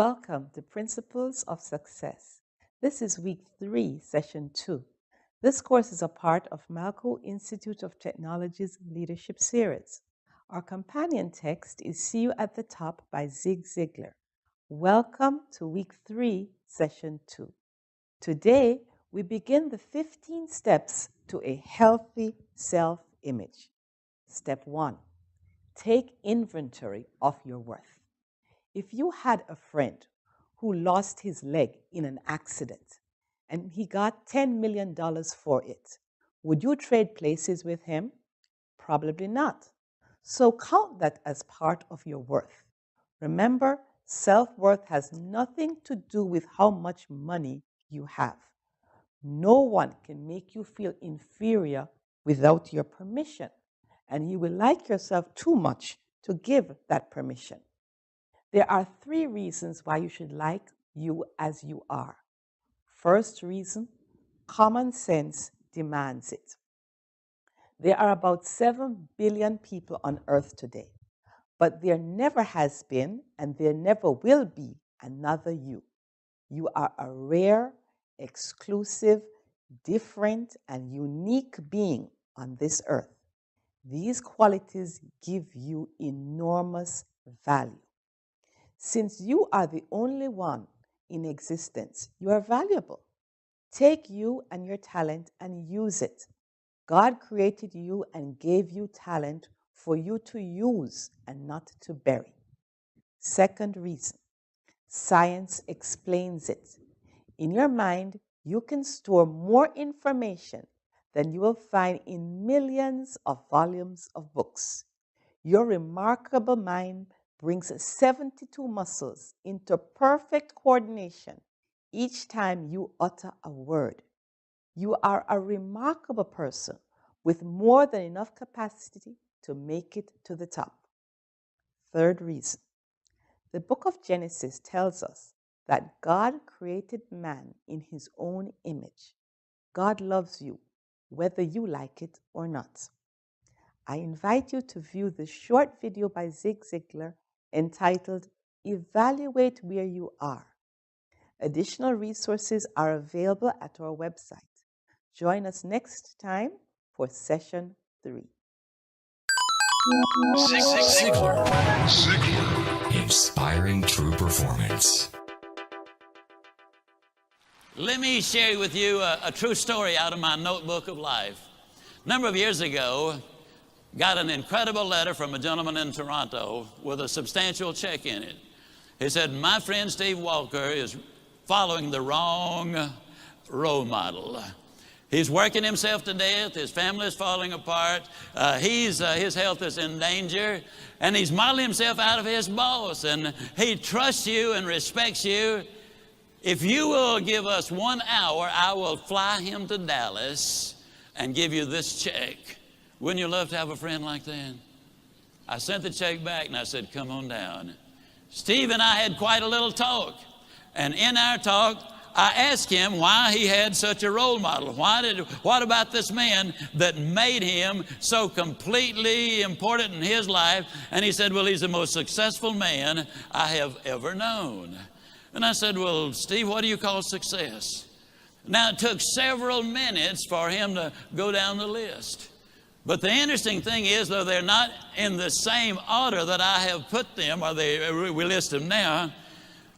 Welcome to Principles of Success. This is week 3, session 2. This course is a part of Malco Institute of Technology's leadership series. Our companion text is See You at the Top by Zig Ziglar. Welcome to week 3, session 2. Today, we begin the 15 steps to a healthy self-image. Step 1, take inventory of your worth. If you had a friend who lost his leg in an accident and he got $10 million for it, would you trade places with him? Probably not. So count that as part of your worth. Remember, self-worth has nothing to do with how much money you have. No one can make you feel inferior without your permission, and you will like yourself too much to give that permission. There are 3 reasons why you should like you as you are. First reason, common sense demands it. There are about 7 billion people on earth today, but there never has been and there never will be another you. You are a rare, exclusive, different, and unique being on this earth. These qualities give you enormous value. Since you are the only one in existence, you are valuable. Take you and your talent and use it. God created you and gave you talent for you to use and not to bury. Second reason, science explains it. In your mind, you can store more information than you will find in millions of volumes of books. Your remarkable mind brings 72 muscles into perfect coordination each time you utter a word. You are a remarkable person with more than enough capacity to make it to the top. Third reason, the book of Genesis tells us that God created man in his own image. God loves you, whether you like it or not. I invite you to view the short video by Zig Ziglar entitled Evaluate Where You Are. Additional resources are available at our website. Join us next time for session 3. Zig Ziglar. Inspiring true performance. Let me share with you a true story out of my notebook of life. A number of years ago, got an incredible letter from a gentleman in Toronto with a substantial check in it. He said, my friend Steve Walker is following the wrong role model. He's working himself to death. His family is falling apart. His health is in danger. And he's modeling himself out of his boss. And he trusts you and respects you. If you will give us 1 hour, I will fly him to Dallas and give you this check. Wouldn't you love to have a friend like that? I sent the check back and I said, come on down. Steve and I had quite a little talk. And in our talk, I asked him why he had such a role model. What about this man that made him so completely important in his life? And he said, well, he's the most successful man I have ever known. And I said, well, Steve, what do you call success? Now, it took several minutes for him to go down the list. But the interesting thing is, though they're not in the same order that I have put them, or we list them now,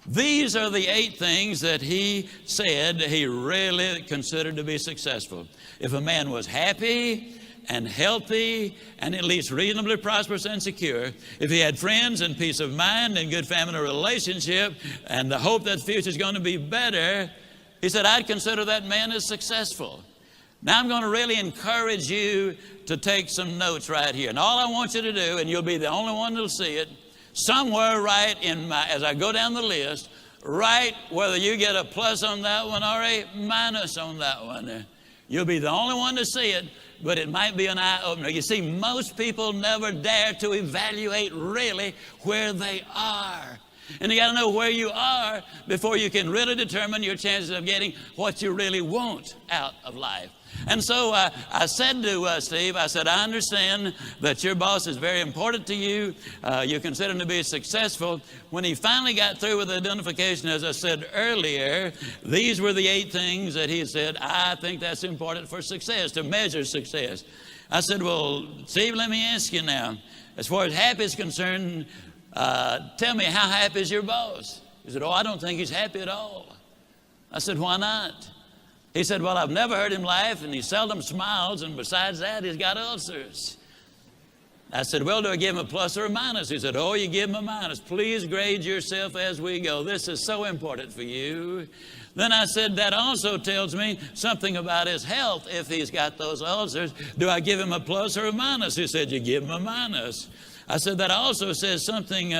these are the 8 things that he said he really considered to be successful. If a man was happy and healthy and at least reasonably prosperous and secure, if he had friends and peace of mind and good family relationship and the hope that the future is going to be better, he said, I'd consider that man as successful. Now I'm going to really encourage you to take some notes right here. And all I want you to do, and you'll be the only one that'll see it, somewhere right as I go down the list, write whether you get a plus on that one or a minus on that one. You'll be the only one to see it, but it might be an eye-opener. You see, most people never dare to evaluate really where they are. And you got to know where you are before you can really determine your chances of getting what you really want out of life. And so I said to Steve, I said, I understand that your boss is very important to you. You consider him to be successful. When he finally got through with the identification, as I said earlier, these were the 8 things that he said, I think that's important for success, to measure success. I said, well, Steve, let me ask you now, as far as happy is concerned, tell me, how happy is your boss? He said, oh, I don't think he's happy at all. I said, why not? He said, well, I've never heard him laugh, and he seldom smiles, and besides that, he's got ulcers. I said, well, do I give him a plus or a minus? He said, oh, you give him a minus. Please grade yourself as we go. This is so important for you. Then I said, that also tells me something about his health if he's got those ulcers. Do I give him a plus or a minus? He said, you give him a minus. I said, that also says something,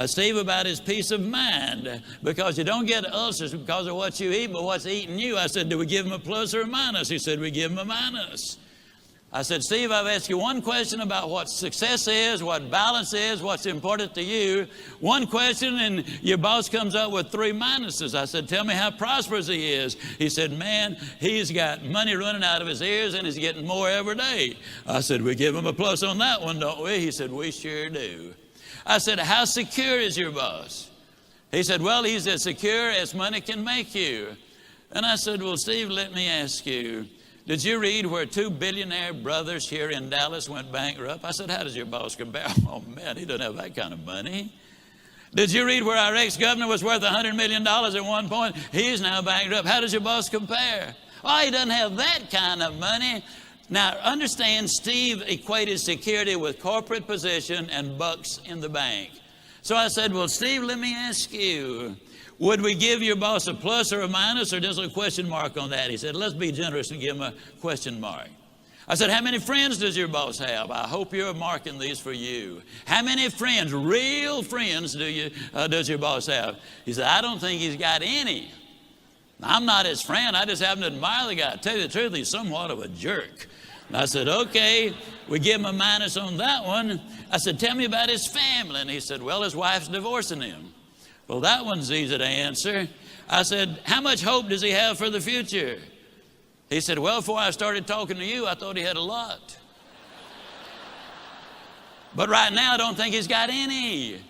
Steve, about his peace of mind, because you don't get ulcers because of what you eat, but what's eating you. I said, do we give him a plus or a minus? He said, we give him a minus. I said, Steve, I've asked you one question about what success is, what balance is, what's important to you. One question, and your boss comes up with 3 minuses. I said, tell me how prosperous he is. He said, man, he's got money running out of his ears, and he's getting more every day. I said, we give him a plus on that one, don't we? He said, we sure do. I said, how secure is your boss? He said, well, he's as secure as money can make you. And I said, well, Steve, let me ask you, did you read where 2 billionaire brothers here in Dallas went bankrupt? I said, how does your boss compare? Oh, man, he doesn't have that kind of money. Did you read where our ex-governor was worth $100 million at one point? He's now bankrupt. How does your boss compare? Oh, he doesn't have that kind of money. Now, understand, Steve equated security with corporate position and bucks in the bank. So I said, well, Steve, let me ask you, would we give your boss a plus or a minus or just a question mark on that? He said, let's be generous and give him a question mark. I said, how many friends does your boss have? I hope you're marking these for you. How many friends, real friends, does your boss have? He said, I don't think he's got any. I'm not his friend. I just happen to admire the guy. To tell you the truth, he's somewhat of a jerk. And I said, okay, we give him a minus on that one. I said, tell me about his family. And he said, well, his wife's divorcing him. Well, that one's easy to answer. I said, how much hope does he have for the future? He said, well, before I started talking to you, I thought he had a lot. But right now, I don't think he's got any.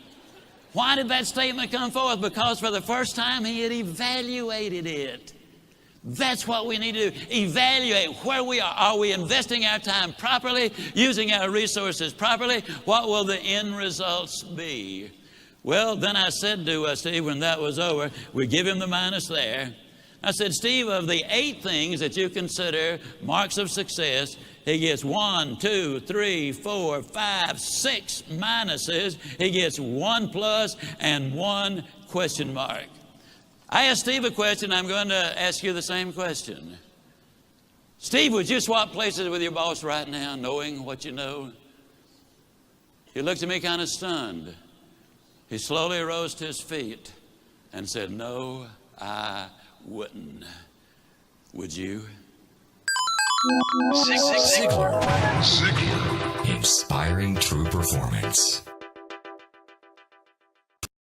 Why did that statement come forth? Because for the first time, he had evaluated it. That's what we need to do. Evaluate where we are. Are we investing our time properly, using our resources properly? What will the end results be? Well, then I said to Steve, when that was over, we give him the minus there. I said, Steve, of the 8 things that you consider marks of success, he gets 1, 2, 3, 4, 5, 6 minuses. He gets 1 plus and 1 question mark. I asked Steve a question. I'm going to ask you the same question. Steve, would you swap places with your boss right now, knowing what you know? He looked at me kind of stunned. He slowly rose to his feet and said, no, I wouldn't. Would you? Ziglar. Inspiring true performance.